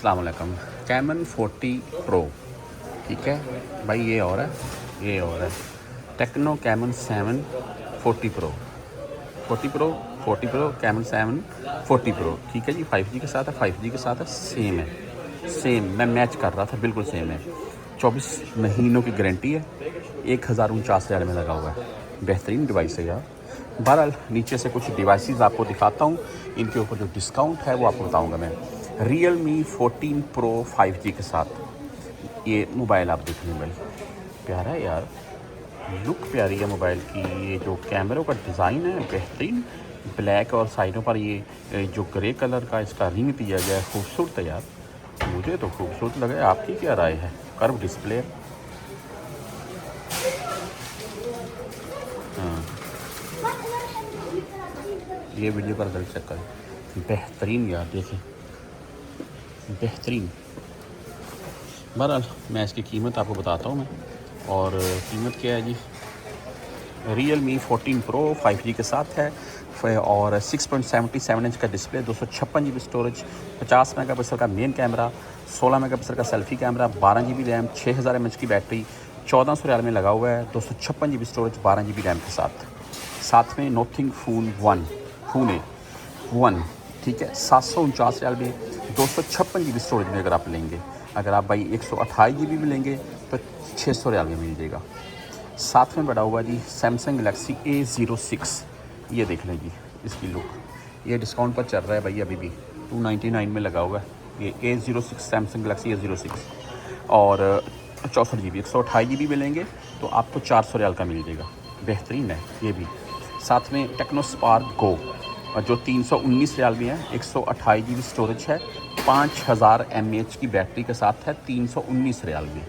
अस्सलाम वालेकुम। Caiman 40 pro, ठीक है भाई, ये और है, ये और है। Tecno Camon 7 40 pro, 40 pro Camon 7 40 pro, ठीक है जी। 5G के साथ है, 5G के साथ है, सेम है, सेम। मैं मैच कर रहा था, बिल्कुल सेम है। 24 महीनों की गारंटी है, 1049 हज़ार में लगा हुआ है। बेहतरीन डिवाइस है यार। बहरहाल नीचे से कुछ डिवाइसेस आपको दिखाता हूँ, इनके ऊपर जो डिस्काउंट है वो आपको बताऊँगा मैं। Realme 14 Pro 5G के साथ ये मोबाइल आप देख लें भाई, प्यारा है यार, लुक प्यारी है मोबाइल की। ये जो कैमरों का डिज़ाइन है बेहतरीन, ब्लैक और साइडों पर ये जो ग्रे कलर का इसका रिंग दिया गया है, खूबसूरत है यार। मुझे तो खूबसूरत लगा, आपकी क्या राय है? कर्व डिस्प्ले, हाँ, ये वीडियो का रिजल्ट चेक करें, बेहतरीन यार, देखिए बेहतरीन। बहरहाल मैं इसकी कीमत आपको बताता हूँ मैं, और कीमत क्या है जी। Realme 14 Pro 5G के साथ है, और 6.77 इंच का डिस्प्ले, 256 GB स्टोरेज, 50 मेगापिक्सल का मेन कैमरा, 16 मेगापिक्सल का selfie camera, 12 GB RAM, 6000 mAh की बैटरी, 1400 रियाल में लगा हुआ है। 256 GB स्टोरेज, 12 GB रैम के साथ। साथ में नोथिंग फोन 1 फोन 1, ठीक है, 749 रियाल में, 256 GB स्टोरेज में अगर आप लेंगे। अगर आप भाई 128 GB में लेंगे तो 600 रियाल में मिल जाएगा। साथ में बड़ा हुआ जी सैमसंग गलेक्सी A06, ये देख लें जी इसकी लुक। ये डिस्काउंट पर चल रहा है भाई, अभी भी 299 में लगा हुआ है ये A06, सैमसंग गलेक्सी A06। और 64 GB 128 GB में लेंगे तो आपको 400 रियाल का मिल जाएगा, बेहतरीन है ये भी। साथ में टेक्नो स्पार्क गो, जो 319 रियाल में है, 128 GB स्टोरेज है, 5000 mAh की बैटरी के साथ है, 319 रियाल में।